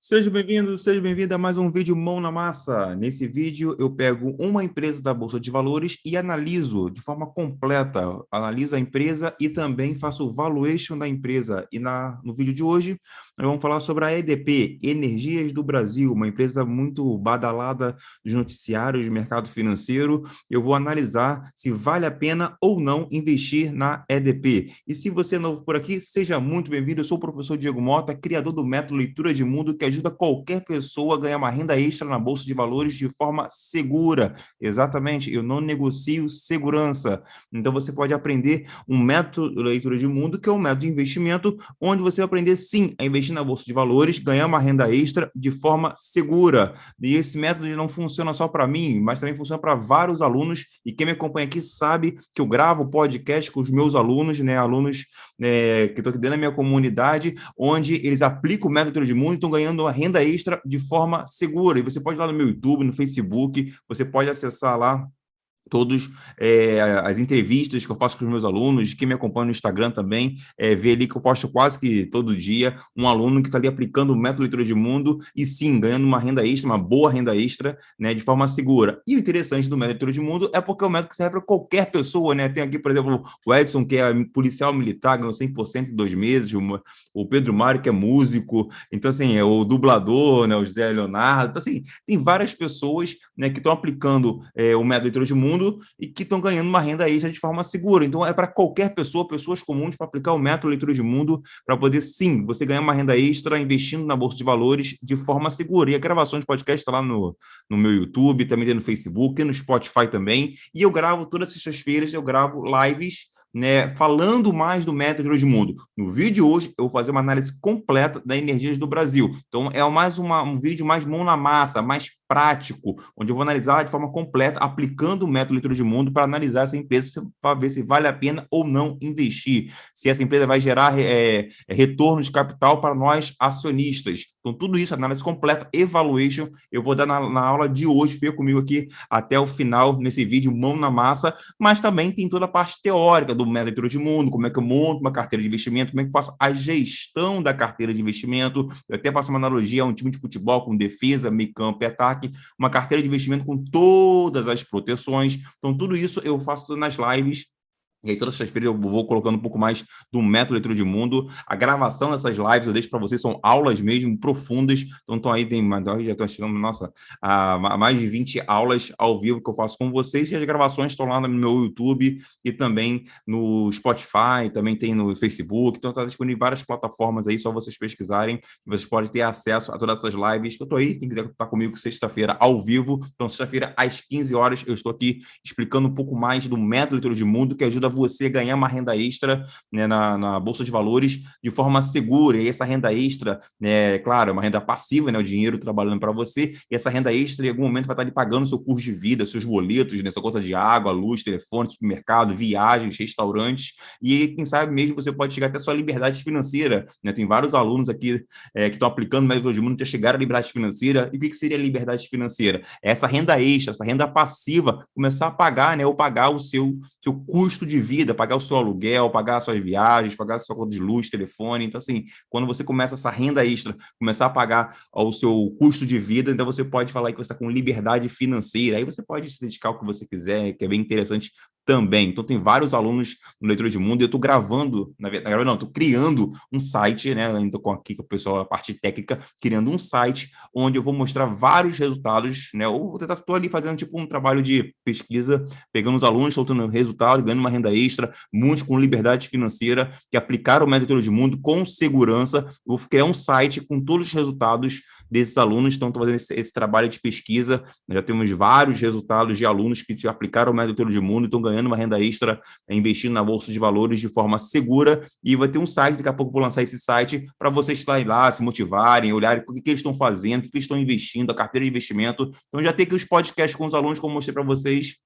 Seja bem-vindo a mais um vídeo Mão na Massa. Nesse vídeo eu pego uma empresa da Bolsa de Valores e analiso de forma completa, analiso a empresa e também faço o valuation da empresa. E no vídeo de hoje nós vamos falar sobre a EDP, Energias do Brasil, uma empresa muito badalada dos noticiários de mercado financeiro. Eu vou analisar se vale a pena ou não investir na EDP. E se você é novo por aqui, seja muito bem-vindo. Eu sou o professor Diego Mota, criador do método Leitura de Mundo, que ajuda qualquer pessoa a ganhar uma renda extra na Bolsa de Valores de forma segura. Exatamente, eu não negocio segurança. Então, você pode aprender um método Leitura de Mundo, que é um método de investimento, onde você vai aprender, sim, a investir na Bolsa de Valores, ganhar uma renda extra de forma segura. E esse método não funciona só para mim, mas também funciona para vários alunos. E quem me acompanha aqui sabe que eu gravo podcast com os meus alunos, né? Alunos que estão aqui dentro da minha comunidade, onde eles aplicam o método de mundo e estão ganhando uma renda extra de forma segura. E você pode ir lá no meu YouTube, no Facebook, você pode acessar lá todos as entrevistas que eu faço com os meus alunos, quem me acompanha no Instagram também, vê ali que eu posto quase que todo dia um aluno que está ali aplicando o método leitura de mundo e sim, ganhando uma renda extra, uma boa renda extra, né, de forma segura. E o interessante do método leitura de mundo é porque é um método que serve para qualquer pessoa, né? Tem aqui, por exemplo, o Edson, que é policial militar, ganhou 100% em 2 meses, o Pedro Mário, que é músico, então, assim, é o dublador, né, o José Leonardo, então, assim, tem várias pessoas, né, que estão aplicando o método leitura de mundo e que estão ganhando uma renda extra de forma segura. Então, é para qualquer pessoa, pessoas comuns, para aplicar o método leitura de mundo, para poder, sim, você ganhar uma renda extra investindo na Bolsa de Valores de forma segura. E a gravação de podcast está lá no meu YouTube, também tem no Facebook, no Spotify também. E eu gravo todas as sextas-feiras, eu gravo lives, né, falando mais do método de mundo. No vídeo de hoje, eu vou fazer uma análise completa da Energias do Brasil. Então, é mais um vídeo mais mão na massa, mais prático, onde eu vou analisar de forma completa, aplicando o método leitura de mundo para analisar essa empresa, para ver se vale a pena ou não investir, se essa empresa vai gerar retorno de capital para nós acionistas. Então, tudo isso, análise completa, evaluation, eu vou dar na aula de hoje, fica comigo aqui até o final, nesse vídeo, mão na massa, mas também tem toda a parte teórica do método leitura de mundo, como é que eu monto uma carteira de investimento, como é que eu faço a gestão da carteira de investimento, eu até faço uma analogia a um time de futebol com defesa, meio campo e ataque, uma carteira de investimento com todas as proteções. Então, tudo isso eu faço nas lives. E aí, todas as feiras eu vou colocando um pouco mais do método leitura de mundo. A gravação dessas lives eu deixo para vocês, são aulas mesmo, profundas. Então, estão aí, já estão chegando, nossa, a mais de 20 aulas ao vivo que eu faço com vocês. E as gravações estão lá no meu YouTube e também no Spotify, também tem no Facebook. Então, está disponível em várias plataformas aí, só vocês pesquisarem. Vocês podem ter acesso a todas essas lives que eu estou aí. Quem quiser estar comigo sexta-feira ao vivo. Então, sexta-feira às 15 horas, eu estou aqui explicando um pouco mais do método leitura de mundo, que ajuda você ganhar uma renda extra, né, na Bolsa de Valores de forma segura. E essa renda extra, né, claro, é uma renda passiva, né, o dinheiro trabalhando para você, e essa renda extra em algum momento vai estar lhe pagando o seu custo de vida, seus boletos, né, sua conta de água, luz, telefone, supermercado, viagens, restaurantes, e quem sabe mesmo você pode chegar até a sua liberdade financeira, né? Tem vários alunos aqui que estão aplicando o método de mundo, já chegaram à liberdade financeira. E o que seria a liberdade financeira? Essa renda extra, essa renda passiva, começar a pagar, né, ou pagar o seu custo de vida, pagar o seu aluguel, pagar as suas viagens, pagar a sua conta de luz, telefone. Então, assim, quando você começa essa renda extra, começar a pagar o seu custo de vida, então você pode falar que você está com liberdade financeira. Aí você pode se dedicar ao que você quiser, que é bem interessante também. Então, tem vários alunos no Leitura de Mundo, e eu estou gravando, na verdade, não, estou criando um site, né, ainda com aqui com o pessoal, a parte técnica, criando um site onde eu vou mostrar vários resultados, né, ou estou ali fazendo tipo um trabalho de pesquisa, pegando os alunos, soltando resultados, ganhando uma renda extra, muitos com liberdade financeira, que aplicaram o método Leitura de Mundo com segurança. Eu vou criar um site com todos os resultados desses alunos. Então, estou fazendo esse trabalho de pesquisa. Já temos vários resultados de alunos que aplicaram o método Leitura de Mundo e estão ganhando uma renda extra investindo na Bolsa de Valores de forma segura. E vai ter um site, daqui a pouco eu vou lançar esse site para vocês estarem lá, se motivarem, olharem o que eles estão fazendo, o que eles estão investindo, a carteira de investimento. Então, já tem aqui os podcasts com os alunos, como eu mostrei para vocês,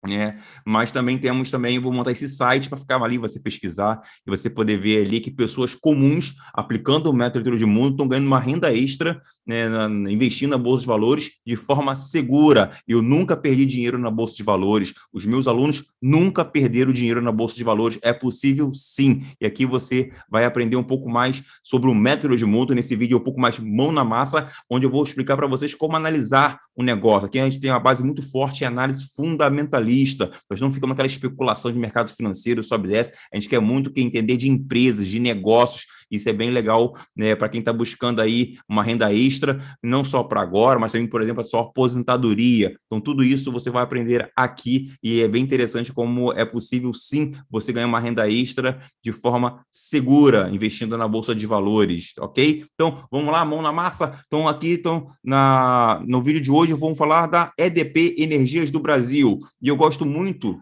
né? Mas também temos também, vou montar esse site para ficar ali, você pesquisar e você poder ver ali que pessoas comuns aplicando o método leitura de mundo estão ganhando uma renda extra, né, investindo na bolsa de valores de forma segura. Eu nunca perdi dinheiro na bolsa de valores. Os meus alunos nunca perderam dinheiro na bolsa de valores. É possível, sim. E aqui você vai aprender um pouco mais sobre o método de mundo nesse vídeo, um pouco mais mão na massa, onde eu vou explicar para vocês como analisar o negócio. Aqui a gente tem uma base muito forte em análise fundamentalista. Nós não ficamos naquela especulação de mercado financeiro, sobe e desce. A gente quer muito que entender de empresas, de negócios. Isso é bem legal, né, para quem está buscando aí uma renda extra, não só para agora, mas também, por exemplo, a sua aposentadoria. Então, tudo isso você vai aprender aqui e é bem interessante como é possível, sim, você ganhar uma renda extra de forma segura, investindo na Bolsa de Valores, ok? Então, vamos lá, mão na massa. Então, aqui, no vídeo de hoje, vamos falar da EDP Energias do Brasil. E eu gosto muito,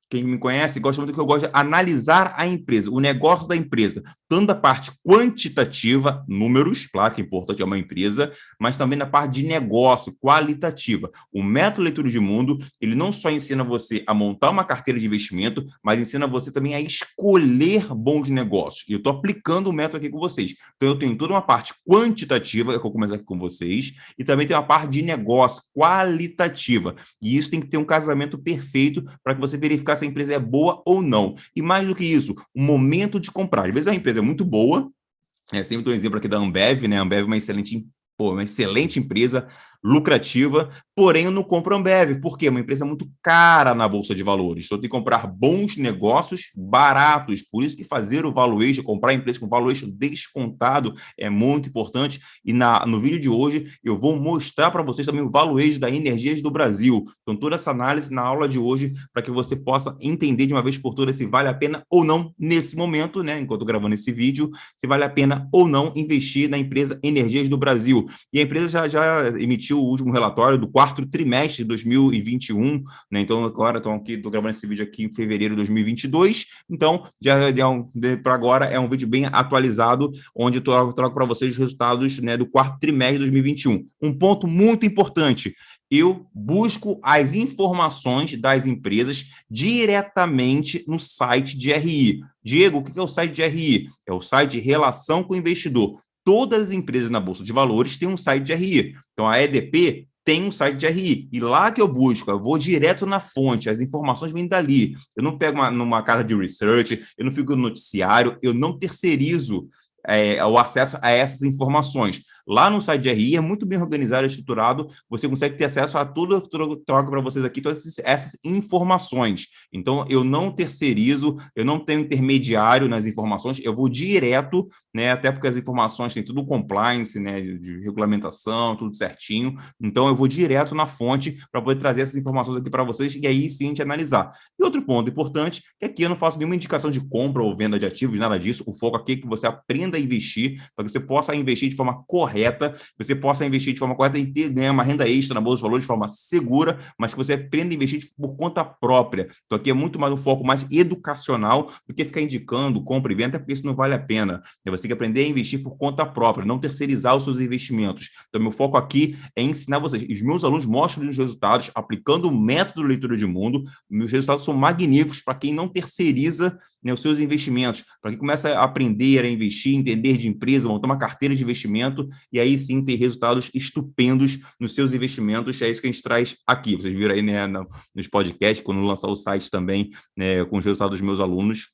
quem me conhece, gosta muito que eu gosto de analisar a empresa, o negócio da empresa, tanto da parte quantitativa, números, claro que é importante, é uma empresa, mas também na parte de negócio, qualitativa. O método leitura de mundo, ele não só ensina você a montar uma carteira de investimento, mas ensina você também a escolher bons negócios. E eu estou aplicando o método aqui com vocês. Então, eu tenho toda uma parte quantitativa, que eu vou começar aqui com vocês, e também tem uma parte de negócio, qualitativa. E isso tem que ter um casamento perfeito para que você verificar se a empresa é boa ou não. E mais do que isso, o momento de comprar. Às vezes a empresa é muito boa, sempre dou um exemplo aqui da Ambev, né? A Ambev é uma excelente empresa, lucrativa, porém eu não compro Ambev, porque é uma empresa muito cara na Bolsa de Valores. Então, eu tenho que comprar bons negócios baratos. Por isso que fazer o valuation, comprar empresa com valuation descontado é muito importante. E no vídeo de hoje eu vou mostrar para vocês também o valuation da Energias do Brasil. Então, toda essa análise na aula de hoje para que você possa entender de uma vez por todas se vale a pena ou não nesse momento, né? Enquanto eu gravando esse vídeo, se vale a pena ou não investir na empresa Energias do Brasil. E a empresa já emitiu o último relatório do quarto trimestre de 2021, né? Então, agora estou gravando esse vídeo aqui em fevereiro de 2022. Então, para agora é um vídeo bem atualizado, onde eu trago para vocês os resultados, né, do quarto trimestre de 2021. Um ponto muito importante: eu busco as informações das empresas diretamente no site de RI. Diego, o que é o site de RI? É o site de relação com o investidor. Todas as empresas na Bolsa de Valores têm um site de RI. Então, a EDP tem um site de RI. E lá que eu busco, eu vou direto na fonte, as informações vêm dali. Eu não pego numa casa de research, eu não fico no noticiário, eu não terceirizo o acesso a essas informações. Lá no site de RI é muito bem organizado, estruturado, você consegue ter acesso a tudo que eu troco para vocês aqui, todas essas informações. Então, eu não terceirizo, eu não tenho intermediário nas informações, eu vou direto, né, até porque as informações têm tudo compliance, né, de regulamentação, tudo certinho. Então, eu vou direto na fonte para poder trazer essas informações aqui para vocês e aí sim te analisar. E outro ponto importante, que aqui eu não faço nenhuma indicação de compra ou venda de ativos, nada disso. O foco aqui é que você aprenda a investir, para que você possa investir de forma correta, você possa investir de forma correta e ganhar uma renda extra na Bolsa de Valores de forma segura, mas que você aprenda a investir por conta própria. Então, aqui é muito mais um foco mais educacional do que ficar indicando compra e venda, porque isso não vale a pena. Você tem que aprender a investir por conta própria, não terceirizar os seus investimentos. Então, meu foco aqui é ensinar vocês. Os meus alunos mostram os resultados aplicando o método de leitura de mundo. Meus resultados são magníficos para quem não terceiriza, né, os seus investimentos, para quem começa a aprender a investir, entender de empresa, montar uma carteira de investimento e aí sim ter resultados estupendos nos seus investimentos. É isso que a gente traz aqui. Vocês viram aí, né, nos podcasts, quando lançar o site também, né, com os resultados dos meus alunos.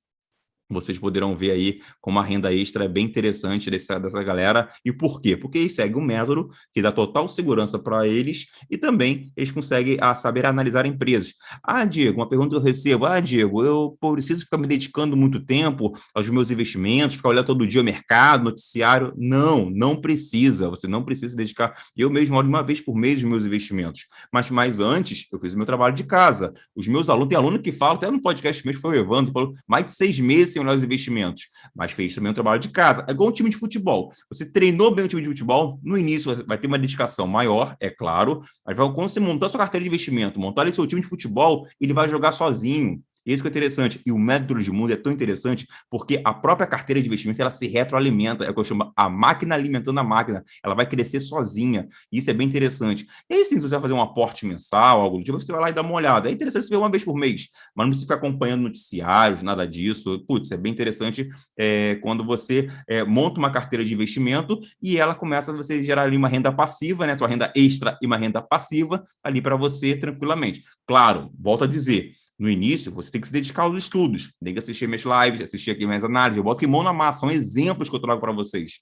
Vocês poderão ver aí como a renda extra é bem interessante dessa galera. E por quê? Porque eles seguem um método que dá total segurança para eles e também eles conseguem saber analisar empresas. Ah, Diego, uma pergunta que eu recebo. Ah, Diego, eu preciso ficar me dedicando muito tempo aos meus investimentos, ficar olhando todo dia o mercado, noticiário. Não, não precisa. Você não precisa se dedicar. Eu mesmo olho uma vez por mês os meus investimentos. Mas antes, eu fiz o meu trabalho de casa. Os meus alunos, tem aluno que fala, até no podcast mesmo foi o Evandro, falou mais de 6 meses sem olhar os investimentos, mas fez também um trabalho de casa. É igual um time de futebol. Você treinou bem o time de futebol, no início vai ter uma dedicação maior, é claro, mas quando você montar sua carteira de investimento, montar ali seu time de futebol, ele vai jogar sozinho. Isso que é interessante. E o método de mundo é tão interessante porque a própria carteira de investimento ela se retroalimenta. É o que eu chamo a máquina alimentando a máquina. Ela vai crescer sozinha. Isso é bem interessante. E aí, sim, se você vai fazer um aporte mensal, algo do tipo, você vai lá e dá uma olhada. É interessante você ver uma vez por mês, mas não precisa ficar acompanhando noticiários, nada disso. Putz, é bem interessante quando você monta uma carteira de investimento e ela começa a você gerar ali uma renda passiva, né? Sua renda extra e uma renda passiva ali para você tranquilamente. Claro, volto a dizer, no início, você tem que se dedicar aos estudos, tem que assistir minhas lives, assistir aqui minhas análises, eu boto aqui mão na massa, são exemplos que eu trago para vocês,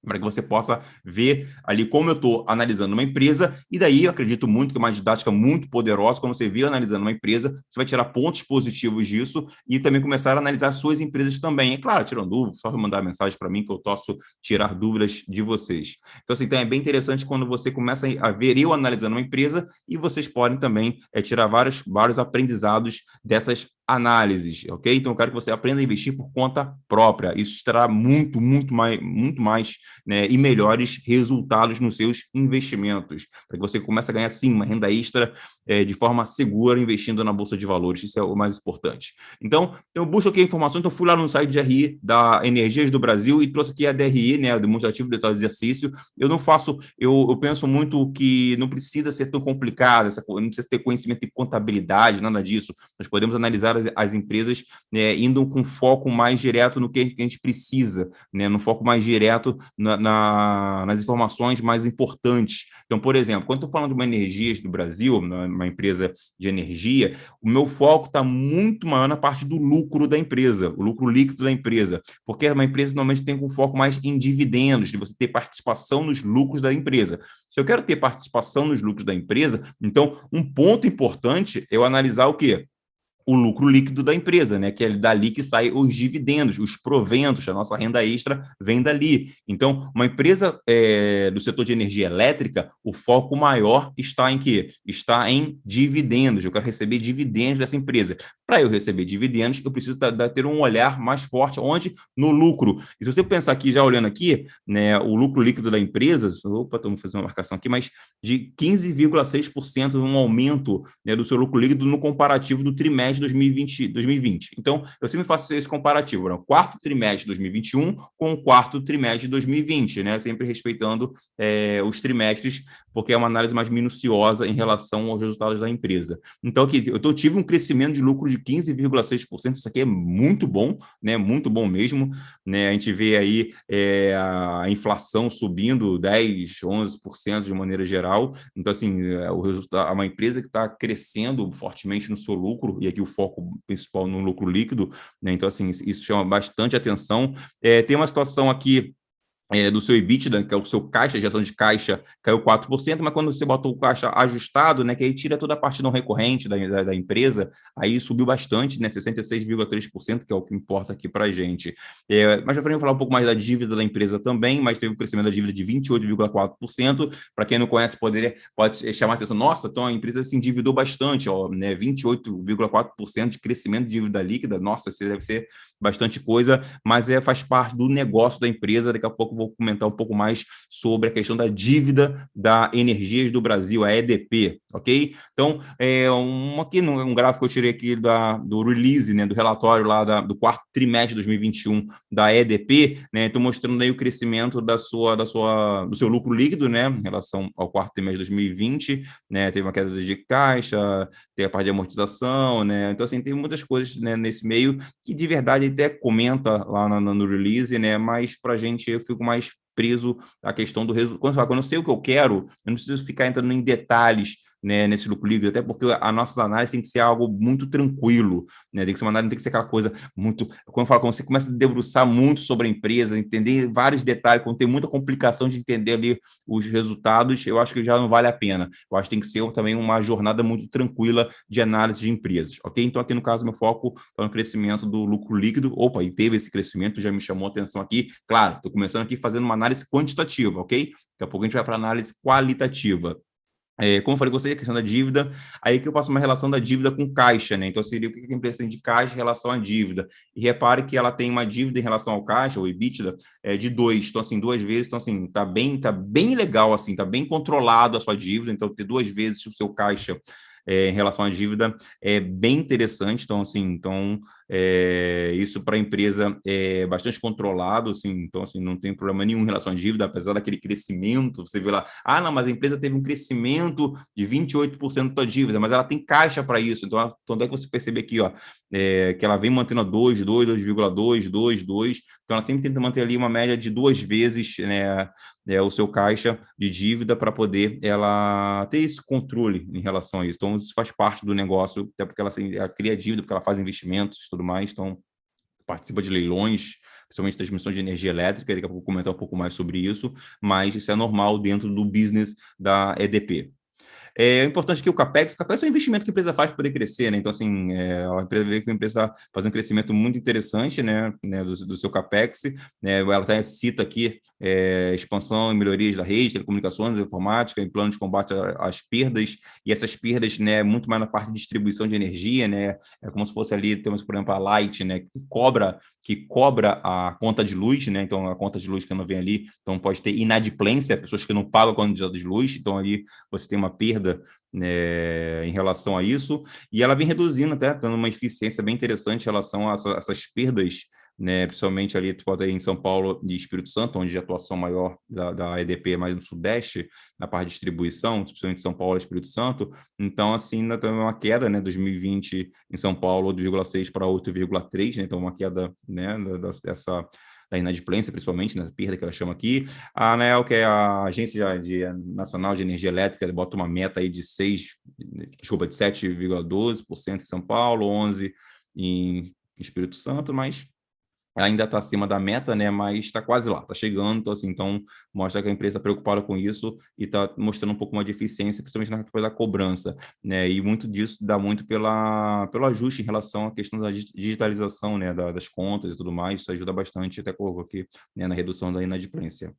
para que você possa ver ali como eu estou analisando uma empresa, e daí eu acredito muito que é uma didática muito poderosa, quando você vê analisando uma empresa, você vai tirar pontos positivos disso e também começar a analisar suas empresas também. É claro, tirando dúvidas, só mandar mensagem para mim que eu posso tirar dúvidas de vocês. Então, assim, então é bem interessante quando você começa a ver eu analisando uma empresa e vocês podem também tirar vários aprendizados dessas análises, ok? Então, eu quero que você aprenda a investir por conta própria. Isso te trará muito mais, né, e melhores resultados nos seus investimentos, para que você comece a ganhar, sim, uma renda extra de forma segura, investindo na Bolsa de Valores. Isso é o mais importante. Então, eu busco aqui a informação, então fui lá no site de RI da Energias do Brasil e trouxe aqui a DRI, né, o demonstrativo de exercício. Eu não faço, eu penso muito que não precisa ser tão complicado, não precisa ter conhecimento de contabilidade, nada disso. Nós podemos analisar as empresas, né, indo com foco mais direto no que a gente precisa, né, no foco mais direto nas informações mais importantes. Então, por exemplo, quando estou falando de uma Energias do Brasil, uma empresa de energia, o meu foco está muito maior na parte do lucro da empresa, o lucro líquido da empresa, porque uma empresa normalmente tem um foco mais em dividendos, de você ter participação nos lucros da empresa. Se eu quero ter participação nos lucros da empresa, então um ponto importante é eu analisar o quê? O lucro líquido da empresa, né? Que é dali que saem os dividendos, os proventos, a nossa renda extra vem dali. Então, uma empresa do setor de energia elétrica, o foco maior está em quê? Está em dividendos. Eu quero receber dividendos dessa empresa. Para eu receber dividendos, eu preciso ter um olhar mais forte onde? No lucro. E se você pensar aqui, já olhando aqui, né, o lucro líquido da empresa, opa, estou fazendo uma marcação aqui, mas de 15,6% um aumento, né, do seu lucro líquido no comparativo do trimestre de 2020. Então, eu sempre faço esse comparativo, né? O quarto trimestre de 2021 com o quarto trimestre de 2020, né? Sempre respeitando os trimestres, porque é uma análise mais minuciosa em relação aos resultados da empresa. Então, aqui, eu tive um crescimento de lucro de 15,6%, isso aqui é muito bom, né? Muito bom mesmo, né? A gente vê aí a inflação subindo 10, 11% de maneira geral. Então, assim, o resultado, é uma empresa que está crescendo fortemente no seu lucro, e aqui o foco principal no lucro líquido, né? Então, assim, isso chama bastante atenção. Tem uma situação aqui do seu EBITDA, que é o seu caixa, geração de caixa, caiu 4%, mas quando você bota o caixa ajustado, né, que aí tira toda a parte não recorrente da empresa, aí subiu bastante, né, 66,3%, que é o que importa aqui para a gente. Mas já vou falar um pouco mais da dívida da empresa também, mas teve um crescimento da dívida de 28,4%. Para quem não conhece, pode chamar a atenção, nossa, então a empresa se endividou bastante, ó, né, 28,4% de crescimento de dívida líquida, nossa, isso deve ser bastante coisa, mas faz parte do negócio da empresa. Daqui a pouco vou comentar um pouco mais sobre a questão da dívida da Energias do Brasil, a EDP, ok? Então, aqui um gráfico que eu tirei aqui do release, né, do relatório lá do quarto trimestre de 2021 da EDP, né, estou mostrando aí o crescimento do seu lucro líquido, né, em relação ao quarto trimestre de 2020, né, teve uma queda de caixa, tem a parte de amortização, né, então, assim, tem muitas coisas, né, nesse meio que de verdade até comenta lá no release, né, mas para a gente eu fico mais preso à questão do resultado. Quando eu sei o que eu quero, eu não preciso ficar entrando em detalhes, né, nesse lucro líquido, até porque a nossa análise tem que ser algo muito tranquilo, né, tem que ser uma análise, não tem que ser aquela coisa muito, quando você começa a debruçar muito sobre a empresa, entender vários detalhes, quando tem muita complicação de entender ali os resultados, eu acho que já não vale a pena. Eu acho que tem que ser também uma jornada muito tranquila de análise de empresas, ok? Então, aqui no caso, meu foco está no crescimento do lucro líquido. Opa, e teve esse crescimento, já me chamou a atenção aqui. Claro, estou começando aqui fazendo uma análise quantitativa, ok? Daqui a pouco a gente vai para a análise qualitativa. Como eu falei com você, a questão da dívida, aí que eu faço uma relação da dívida com caixa, né? Então, seria o que a empresa tem de caixa em relação à dívida. E repare que ela tem uma dívida em relação ao caixa, o EBITDA, de 2. Então, assim, 2 vezes. Então, assim, tá bem legal, assim, tá bem controlado a sua dívida. Então, ter 2 vezes o seu caixa em relação à dívida é bem interessante. Então, assim, isso para a empresa é bastante controlado, assim, então, assim, não tem problema nenhum em relação à dívida, apesar daquele crescimento, você vê lá, não, mas a empresa teve um crescimento de 28% da dívida, mas ela tem caixa para isso, então, onde é que você percebe aqui, ó, que ela vem mantendo a 2,2, 2,2, então ela sempre tenta manter ali uma média de 2 vezes, né, o seu caixa de dívida para poder ela ter esse controle em relação a isso. Então, isso faz parte do negócio, até porque ela cria dívida, porque ela faz investimentos e tudo mais, então participa de leilões, principalmente transmissão de energia elétrica, daqui a pouco vou comentar um pouco mais sobre isso, mas isso é normal dentro do business da EDP. É importante que o CAPEX é um investimento que a empresa faz para poder crescer, né? Então, assim, a empresa vê que a empresa está fazendo um crescimento muito interessante, né, do seu CAPEX, né? Ela até cita aqui expansão e melhorias da rede, telecomunicações, informática, em plano de combate às perdas, e essas perdas, né, muito mais na parte de distribuição de energia, né? É como se fosse ali, temos, por exemplo, a Light, né, que cobra a conta de luz, né? Então, a conta de luz que não vem ali, então pode ter inadimplência, pessoas que não pagam a conta de luz, então ali você tem uma perda, né, em relação a isso, e ela vem reduzindo, até dando uma eficiência bem interessante em relação a essas perdas, né, principalmente ali, tu pode ter em São Paulo e Espírito Santo, onde a atuação maior da EDP é mais no Sudeste, na parte de distribuição, principalmente São Paulo e Espírito Santo. Então, assim, ainda tem uma queda, né, 2020 em São Paulo, 8,6 para 8,3, né, então uma queda, né, dessa da inadimplência, principalmente, né, perda que ela chama aqui. A ANEEL, que é a Agência Nacional de Energia Elétrica, bota uma meta aí de 7,12% em São Paulo, 11% em Espírito Santo, mas ainda está acima da meta, né? Mas está quase lá, está chegando, então, assim, então mostra que a empresa está preocupada com isso e está mostrando um pouco mais de eficiência, principalmente na coisa da cobrança, né? E muito disso dá muito pelo ajuste em relação à questão da digitalização, né? Das contas e tudo mais, isso ajuda bastante, até coloco aqui, né? Na redução da inadimplência.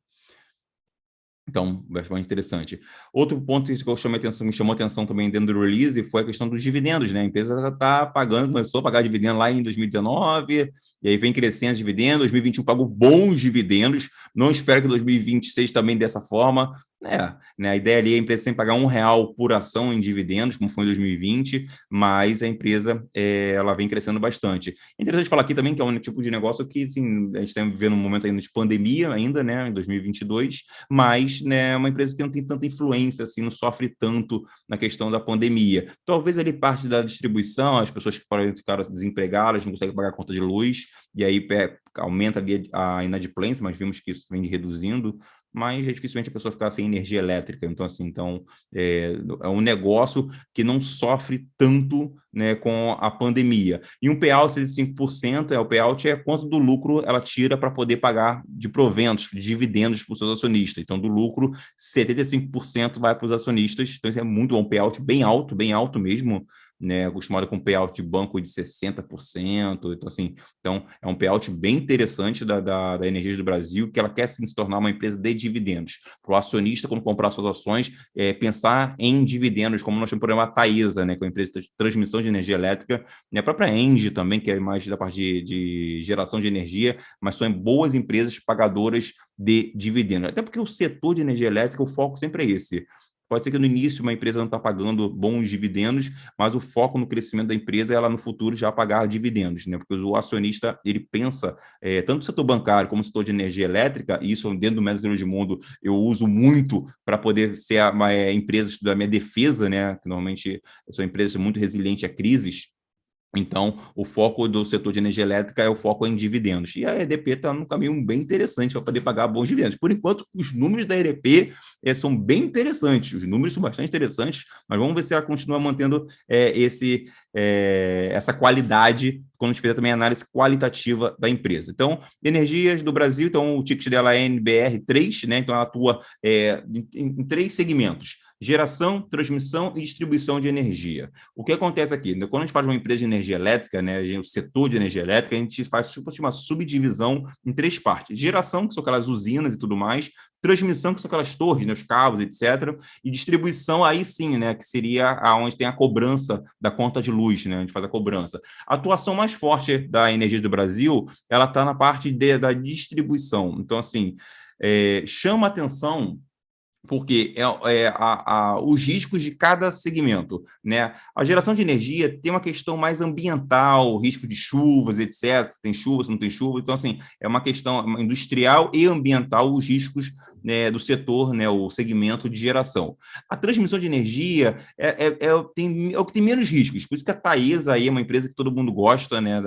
Então, bastante interessante. Outro ponto que me chamou a atenção também dentro do release foi a questão dos dividendos, né? A empresa está pagando, começou a pagar dividendo lá em 2019, e aí vem crescendo os dividendos. 2021 pagou bons dividendos. Não espero que 2026 também dessa forma. Né? A ideia ali é a empresa sempre pagar R$ 1 por ação em dividendos, como foi em 2020, mas a empresa ela vem crescendo bastante. É interessante falar aqui também que é um tipo de negócio que, assim, a gente está vivendo um momento ainda de pandemia ainda, né? Em 2022, mas, né, é uma empresa que não tem tanta influência, assim, não sofre tanto na questão da pandemia. Talvez ali parte da distribuição, as pessoas que podem ficar desempregadas, não conseguem pagar a conta de luz, e aí aumenta ali a inadimplência, mas vimos que isso vem reduzindo, mas dificilmente a pessoa ficar sem energia elétrica. Então, assim, é um negócio que não sofre tanto, né, com a pandemia. E um payout de 5%, o payout é quanto do lucro ela tira para poder pagar de proventos, de dividendos para os seus acionistas. Então, do lucro, 75% vai para os acionistas. Então, isso é muito bom, payout bem alto mesmo, né, acostumado com payout de banco de 60%. Então, assim, é um payout bem interessante da Energias do Brasil, que ela quer sim, se tornar uma empresa de dividendos. Para o acionista, quando comprar suas ações, pensar em dividendos, como nós temos, por exemplo, a Taesa, né, que é uma empresa de transmissão de energia elétrica, né, a própria Engie também, que é mais da parte de geração de energia, mas são boas empresas pagadoras de dividendos. Até porque o setor de energia elétrica, o foco sempre é esse. Pode ser que no início uma empresa não está pagando bons dividendos, mas o foco no crescimento da empresa é ela no futuro já pagar dividendos, né? Porque o acionista, ele pensa, tanto no setor bancário como no setor de energia elétrica, e isso dentro do Método de Mundo eu uso muito para poder ser empresas da minha defesa, né? Que normalmente são empresas muito resilientes a crises. Então, o foco do setor de energia elétrica é o foco em dividendos. E a EDP está num caminho bem interessante para poder pagar bons dividendos. Por enquanto, os números da EDP são bem interessantes. Os números são bastante interessantes, mas vamos ver se ela continua mantendo essa qualidade quando a gente fizer também a análise qualitativa da empresa. Então, Energias do Brasil, então o ticket dela é NBR3, né? Então ela atua em 3 segmentos: geração, transmissão e distribuição de energia. O que acontece aqui? Quando a gente faz uma empresa de energia elétrica, né, o setor de energia elétrica, a gente faz tipo uma subdivisão em 3 partes: geração, que são aquelas usinas e tudo mais; transmissão, que são aquelas torres, né, os cabos, etc. E distribuição, aí sim, né, que seria onde tem a cobrança da conta de luz, né, a gente faz a cobrança. A atuação mais forte da Energias do Brasil, ela está na parte da distribuição. Então, assim, chama atenção porque os riscos de cada segmento, né? A geração de energia tem uma questão mais ambiental, risco de chuvas, etc. Se tem chuva, se não tem chuva. Então, assim, é uma questão industrial e ambiental, os riscos, né, do setor, né, o segmento de geração. A transmissão de energia é o que tem menos riscos. Por isso que a Taesa aí é uma empresa que todo mundo gosta, né,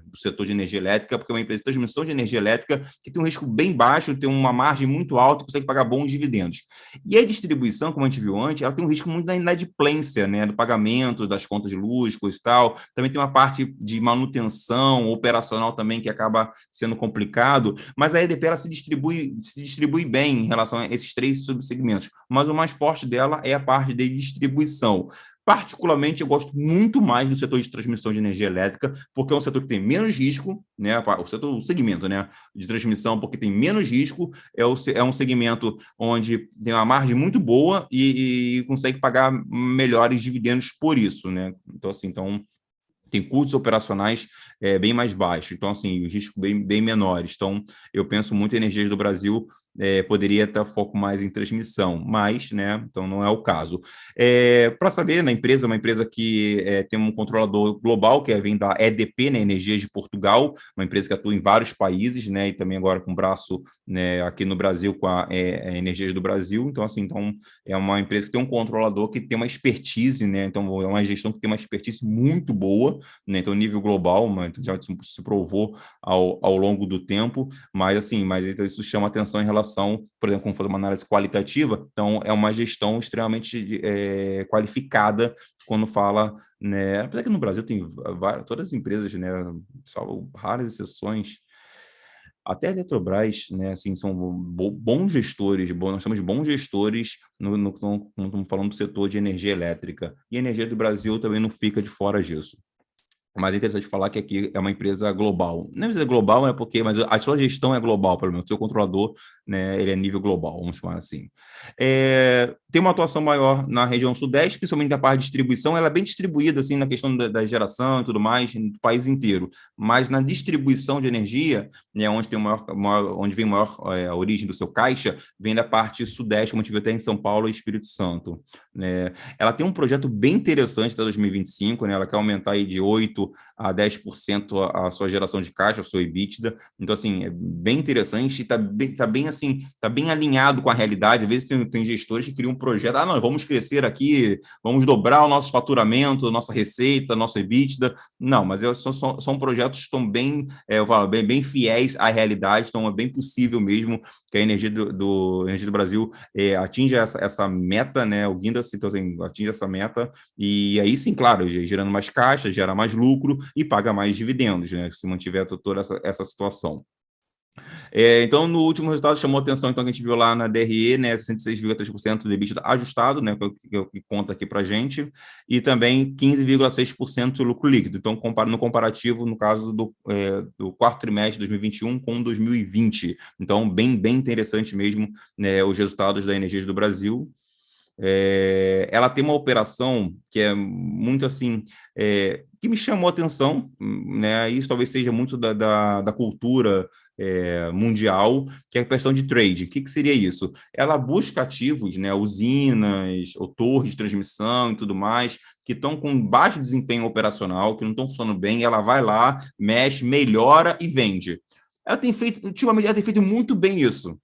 do setor de energia elétrica, porque é uma empresa de transmissão de energia elétrica que tem um risco bem baixo, tem uma margem muito alta e consegue pagar bons dividendos. E a distribuição, como a gente viu antes, ela tem um risco muito da inadimplência, né, do pagamento das contas de luz, coisa e tal. Também tem uma parte de manutenção operacional também que acaba sendo complicado, mas a EDP ela se distribui bem em relação a esses três subsegmentos. Mas o mais forte dela é a parte de distribuição. Particularmente, eu gosto muito mais do setor de transmissão de energia elétrica, porque é um setor que tem menos risco, né? O segmento, né, de transmissão, porque tem menos risco, é um segmento onde tem uma margem muito boa e consegue pagar melhores dividendos por isso, né? Então, assim, tem custos operacionais bem mais baixos, então, assim, os riscos bem menores. Então, eu penso muito em Energias do Brasil poderia ter foco mais em transmissão, mas, né, então não é o caso. Para saber, na empresa, uma empresa que tem um controlador global, que vem da EDP, né, Energias de Portugal, uma empresa que atua em vários países, né, e também agora com braço, né, aqui no Brasil com a Energias do Brasil. Então, assim, é uma empresa que tem um controlador que tem uma expertise, né, então é uma gestão que tem uma expertise muito boa, né, então nível global, mas já se provou ao longo do tempo, mas então isso chama atenção em relação, por exemplo, como fazer uma análise qualitativa. Então é uma gestão extremamente qualificada quando fala, né, apesar que no Brasil tem todas as empresas, né, salvo raras exceções, até a Eletrobras, né, assim, são bons gestores, nós temos bons gestores quando estamos falando do setor de energia elétrica, e a Energia do Brasil também não fica de fora disso. Mas é interessante falar que aqui é uma empresa global. Não é empresa global, mas a sua gestão é global, pelo menos. O seu controlador, né, ele é nível global, vamos chamar assim. Tem uma atuação maior na região sudeste, principalmente na parte de distribuição. Ela é bem distribuída, assim, na questão da geração e tudo mais, no país inteiro. Mas na distribuição de energia, né, onde tem onde vem maior a origem do seu caixa, vem da parte sudeste, como a gente viu até em São Paulo e Espírito Santo, né? Ela tem um projeto bem interessante até 2025, né? Ela quer aumentar aí de 8 a 10% a sua geração de caixa, a sua EBITDA. Então, assim, é bem interessante e tá bem alinhado com a realidade. Às vezes tem gestores que criam um projeto, não, vamos crescer aqui, vamos dobrar o nosso faturamento, nossa receita, nossa EBITDA. Não, mas são projetos que estão bem fiéis à realidade, então é bem possível mesmo que a Energia do Brasil atinja essa meta, né? O Guindas, então, assim, atinja essa meta, e aí sim, claro, gerando mais caixa, gera mais lucro e paga mais dividendos, né? Se mantiver toda essa situação. Então, no último resultado, chamou atenção, então, que a gente viu lá na DRE, né, 66,3% do EBITDA ajustado, né, que é o que conta aqui para a gente, e também 15,6% de lucro líquido. Então, no comparativo, no caso do quarto trimestre de 2021 com 2020. Então, bem interessante mesmo, né, os resultados da Energias do Brasil. Ela tem uma operação que é muito assim, que me chamou a atenção, né? Isso talvez seja muito da cultura mundial, que é a questão de trade. O que seria isso? Ela busca ativos, né, usinas ou torres de transmissão e tudo mais, que estão com baixo desempenho operacional, que não estão funcionando bem, e ela vai lá, mexe, melhora e vende. Ultimamente, ela tem feito muito bem isso.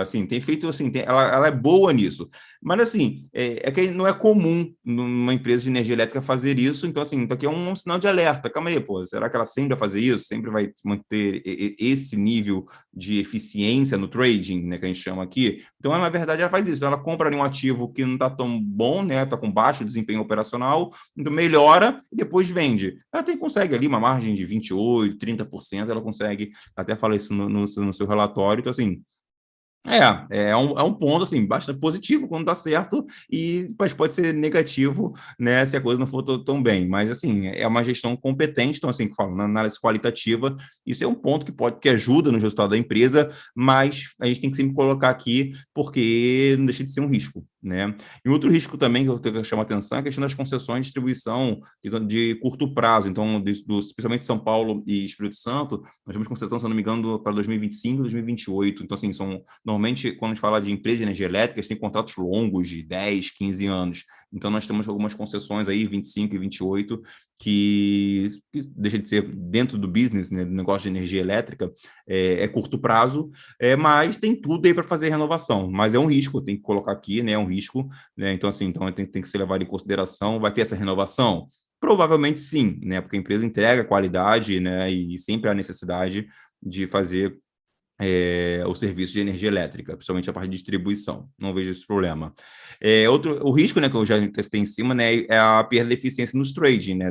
Assim, tem feito assim, ela é boa nisso, mas assim, que não é comum numa empresa de energia elétrica fazer isso. Então, assim, isso aqui é um sinal de alerta. Calma aí, pô, será que ela sempre vai fazer isso? Sempre vai manter esse nível de eficiência no trading, né, que a gente chama aqui? Então, ela, na verdade, ela faz isso. Então, ela compra ali um ativo que não está tão bom, né, está com baixo desempenho operacional, então melhora e depois vende. Ela consegue ali uma margem de 28%, 30%, ela consegue, até fala isso no seu relatório. Então, assim, é um ponto assim, bastante positivo quando dá certo, mas pode ser negativo, né, se a coisa não for tão bem. Mas assim, é uma gestão competente, então assim, que falo, na análise qualitativa, isso é um ponto que ajuda no resultado da empresa, mas a gente tem que sempre colocar aqui, porque não deixa de ser um risco, né? E outro risco também que eu tenho que chamar a atenção é a questão das concessões de distribuição de curto prazo. Então, especialmente São Paulo e Espírito Santo, nós temos concessão, se não me engano, para 2025 e 2028. Então, assim, normalmente, quando a gente fala de empresa de energia elétrica, eles têm contratos longos de 10, 15 anos. Então, nós temos algumas concessões aí, 25 e 28, que deixa de ser dentro do business, né, do negócio de energia elétrica, é curto prazo, mas tem tudo aí para fazer renovação. Mas é um risco, tem que colocar aqui, né, é um risco, né? Então, assim, então tem que ser levado em consideração. Vai ter essa renovação? Provavelmente sim, né? Porque a empresa entrega qualidade, né? E sempre há necessidade de fazer o serviço de energia elétrica, principalmente a parte de distribuição. Não vejo esse problema. O risco, né, que eu já testei em cima, né, é a perda de eficiência nos trading, né?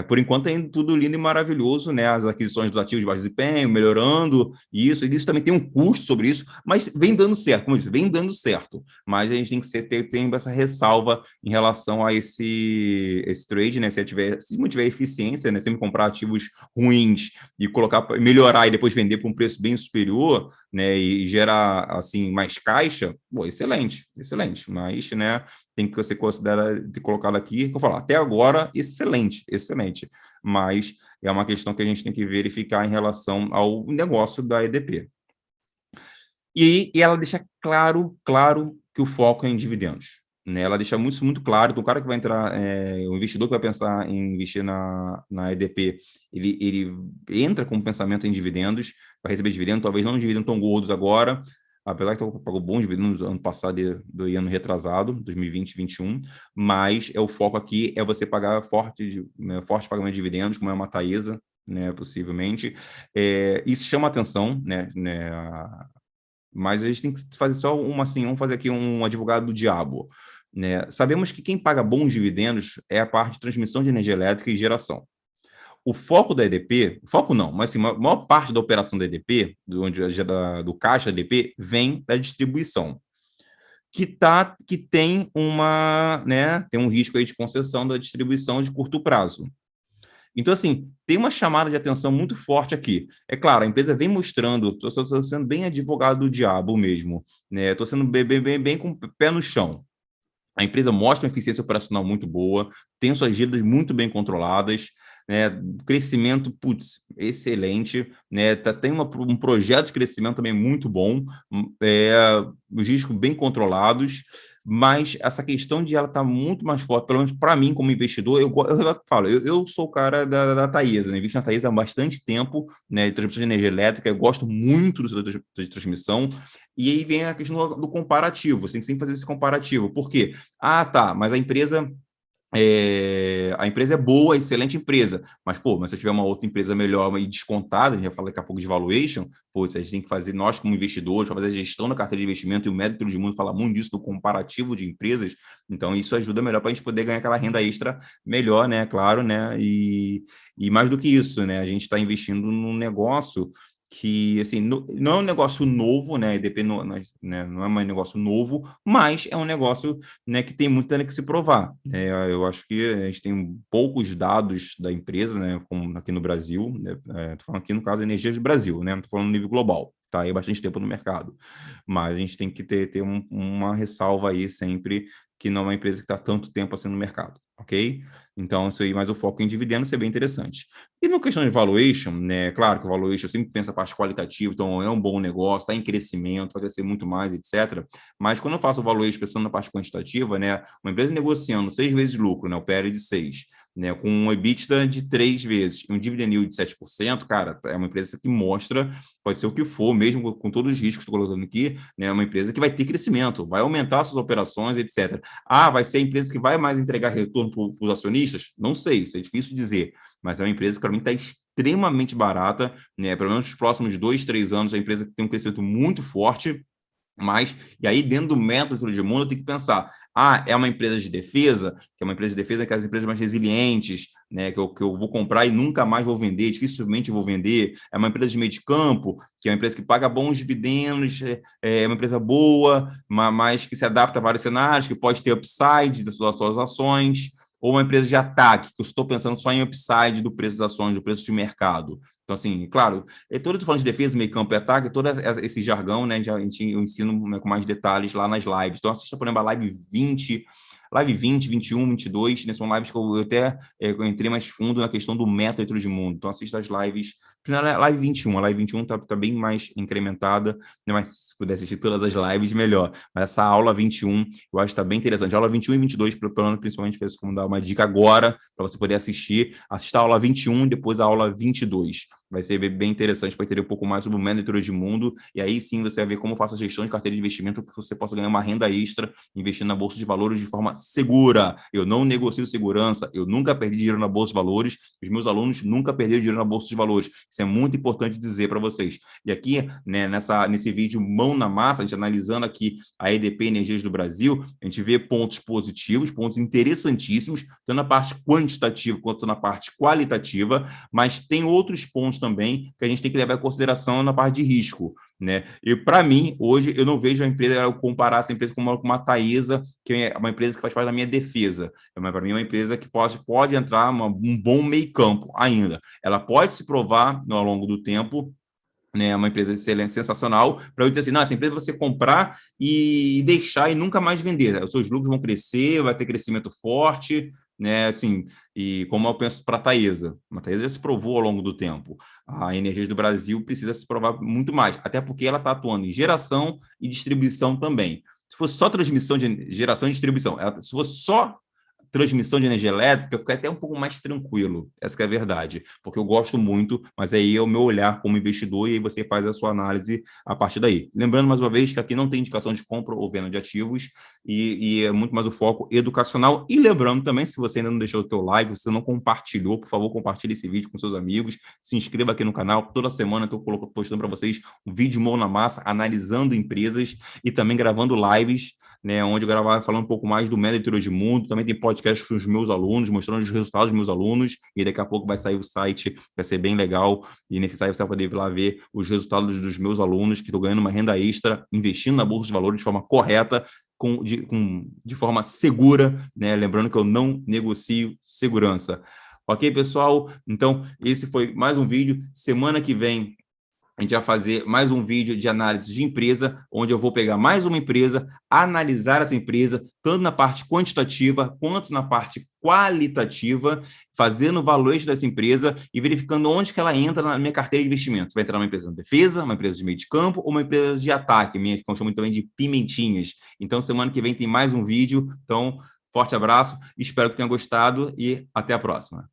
Por enquanto é tudo lindo e maravilhoso, né? As aquisições dos ativos de baixo desempenho, melhorando isso, e isso também tem um custo sobre isso, mas vem dando certo, como eu disse, vem dando certo. Mas a gente tem que ter essa ressalva em relação a esse trade, né? Se mantiver eficiência, né? Sempre comprar ativos ruins e melhorar e depois vender por um preço bem superior, né, e gerar assim mais caixa, pô, excelente, excelente. Mas, né, tem que você considera ter colocado aqui, que eu falo, até agora excelente, excelente. Mas é uma questão que a gente tem que verificar em relação ao negócio da EDP. E ela deixa claro que o foco é em dividendos. Né? Ela deixa muito, muito claro. Então, o cara que vai entrar, o investidor que vai pensar em investir na EDP, ele entra com um pensamento em dividendos, vai receber dividendos, talvez não dividendos tão gordos agora, apesar que pagou bons dividendos no ano passado e ano retrasado, 2020 e 2021, mas o foco aqui é você pagar forte pagamento de dividendos, como é uma Taesa, né, possivelmente. Isso chama atenção, né, mas a gente tem que fazer só vamos fazer aqui um advogado do diabo, né? Sabemos que quem paga bons dividendos é a parte de transmissão de energia elétrica e geração. O foco da EDP, foco não, mas assim, a maior parte da operação da EDP, do caixa da EDP, vem da distribuição, que tem tem um risco aí de concessão da distribuição de curto prazo. Então, assim, tem uma chamada de atenção muito forte aqui. É claro, a empresa vem mostrando, estou sendo bem advogado do diabo mesmo, né? Estou sendo bem com o pé no chão. A empresa mostra uma eficiência operacional muito boa, tem suas dívidas muito bem controladas, né? Crescimento, putz, excelente, né? Tem um projeto de crescimento também muito bom, os riscos bem controlados, mas essa questão de ela estar muito mais forte, pelo menos para mim como investidor, eu falo, eu sou o cara da Taesa, né? Invisto na Taesa há bastante tempo, né? De transmissão de energia elétrica, eu gosto muito do setor de transmissão, e aí vem a questão do comparativo, você tem que sempre fazer esse comparativo, por quê? Ah, tá, mas a empresa é boa, excelente empresa, mas se eu tiver uma outra empresa melhor e descontada, a gente vai falar daqui a pouco de valuation, a gente tem que fazer, nós como investidores, fazer a gestão da carteira de investimento, e o método de mundo fala muito disso, do comparativo de empresas, então isso ajuda melhor para a gente poder ganhar aquela renda extra melhor, né, claro, né, e mais do que isso, né, a gente está investindo num negócio que, assim, não é um negócio novo, né, EDP não é um negócio novo, mas é um negócio, né, que tem muito ainda que se provar. Eu acho que a gente tem poucos dados da empresa, né, como aqui no Brasil, né, tô falando aqui no caso Energias do Brasil, né, não tô falando no nível global, está aí há bastante tempo no mercado, mas a gente tem que ter uma ressalva aí sempre, que não é uma empresa que está tanto tempo assim no mercado, ok? Então, isso aí, mais o foco em dividendos é bem interessante. E na questão de valuation, né? Claro que o valuation eu sempre penso a parte qualitativa, então é um bom negócio, está em crescimento, vai crescer muito mais, etc. Mas quando eu faço o valuation pensando na parte quantitativa, né? Uma empresa negociando 6 vezes lucro, né? O PL de 6, né? Com um EBITDA de 3 vezes e um dividend yield de 7%, cara, é uma empresa que mostra, pode ser o que for, mesmo com todos os riscos que estou colocando aqui, né? É uma empresa que vai ter crescimento, vai aumentar suas operações, etc. Ah, vai ser a empresa que vai mais entregar retorno para os acionistas? Não sei, isso é difícil dizer, mas é uma empresa que para mim está extremamente barata, né? Pelo menos nos próximos 2, 3 anos, é uma empresa que tem um crescimento muito forte, mas, e aí dentro do método de mundo, eu tenho que pensar, é uma empresa de defesa, que é uma empresa de defesa, que é as empresas mais resilientes, né, que eu vou comprar e nunca mais vou vender, dificilmente vou vender, é uma empresa de meio de campo, que é uma empresa que paga bons dividendos, é uma empresa boa, mas que se adapta a vários cenários, que pode ter upside das suas ações, ou uma empresa de ataque, que eu estou pensando só em upside do preço das ações, do preço de mercado. Então, assim, claro, todo eu falando de defesa, meio campo e ataque, todo esse jargão, né, eu ensino, né, com mais detalhes lá nas lives. Então, assista, por exemplo, a live 20, 21, 22, né, são lives que eu até eu entrei mais fundo na questão do método de mundo. Então, assista as lives Na live 21, a live 21 tá bem mais incrementada, né? Mas se puder assistir todas as lives, melhor. Mas essa aula 21, eu acho que está bem interessante. A aula 21 e 22, pelo menos, principalmente, fez como dar uma dica agora, para você poder assistir. Assista a aula 21 e depois a aula 22. Vai ser bem interessante para entender um pouco mais sobre o manager de mundo. E aí sim você vai ver como eu faço a gestão de carteira de investimento para que você possa ganhar uma renda extra investindo na Bolsa de Valores de forma segura. Eu não negocio segurança, eu nunca perdi dinheiro na Bolsa de Valores, os meus alunos nunca perderam dinheiro na Bolsa de Valores. Isso é muito importante dizer para vocês. E aqui, né, nesse vídeo mão na massa, a gente analisando aqui a EDP Energias do Brasil, a gente vê pontos positivos, pontos interessantíssimos, tanto na parte quantitativa quanto na parte qualitativa, mas tem outros pontos também que a gente tem que levar em consideração na parte de risco, né? E para mim, hoje, eu não vejo a empresa, eu comparar essa empresa com uma Taesa, que é uma empresa que faz parte da minha defesa. Para mim, é uma empresa que pode entrar um bom meio campo ainda. Ela pode se provar ao longo do tempo, né, uma empresa excelente, sensacional, para eu dizer assim, não, essa empresa você comprar e deixar e nunca mais vender. Os seus lucros vão crescer, vai ter crescimento forte, né, assim, e como eu penso para a Taesa. A Taesa já se provou ao longo do tempo. A Energias do Brasil precisa se provar muito mais, até porque ela está atuando em geração e distribuição também. Se fosse só transmissão de geração e distribuição, se fosse só transmissão de energia elétrica, eu fico até um pouco mais tranquilo, essa que é a verdade, porque eu gosto muito, mas aí é o meu olhar como investidor e aí você faz a sua análise a partir daí. Lembrando, mais uma vez, que aqui não tem indicação de compra ou venda de ativos e é muito mais o foco educacional. E lembrando também, se você ainda não deixou o teu like, se você não compartilhou, por favor, compartilhe esse vídeo com seus amigos, se inscreva aqui no canal, toda semana eu estou postando para vocês um vídeo mão na massa, analisando empresas e também gravando lives, né, onde eu gravava falando um pouco mais do manager de mundo, também tem podcast com os meus alunos, mostrando os resultados dos meus alunos, e daqui a pouco vai sair o site, vai ser bem legal, e nesse site você vai poder ir lá ver os resultados dos meus alunos, que estão ganhando uma renda extra, investindo na Bolsa de Valores de forma correta, de forma segura, né, lembrando que eu não negocio segurança. Ok, pessoal? Então, esse foi mais um vídeo. Semana que vem, a gente vai fazer mais um vídeo de análise de empresa, onde eu vou pegar mais uma empresa, analisar essa empresa, tanto na parte quantitativa quanto na parte qualitativa, fazendo o valuation dessa empresa e verificando onde que ela entra na minha carteira de investimentos. Vai entrar numa empresa de defesa, uma empresa de meio de campo ou uma empresa de ataque, que eu chamo também de pimentinhas. Então, semana que vem tem mais um vídeo. Então, forte abraço, espero que tenham gostado e até a próxima.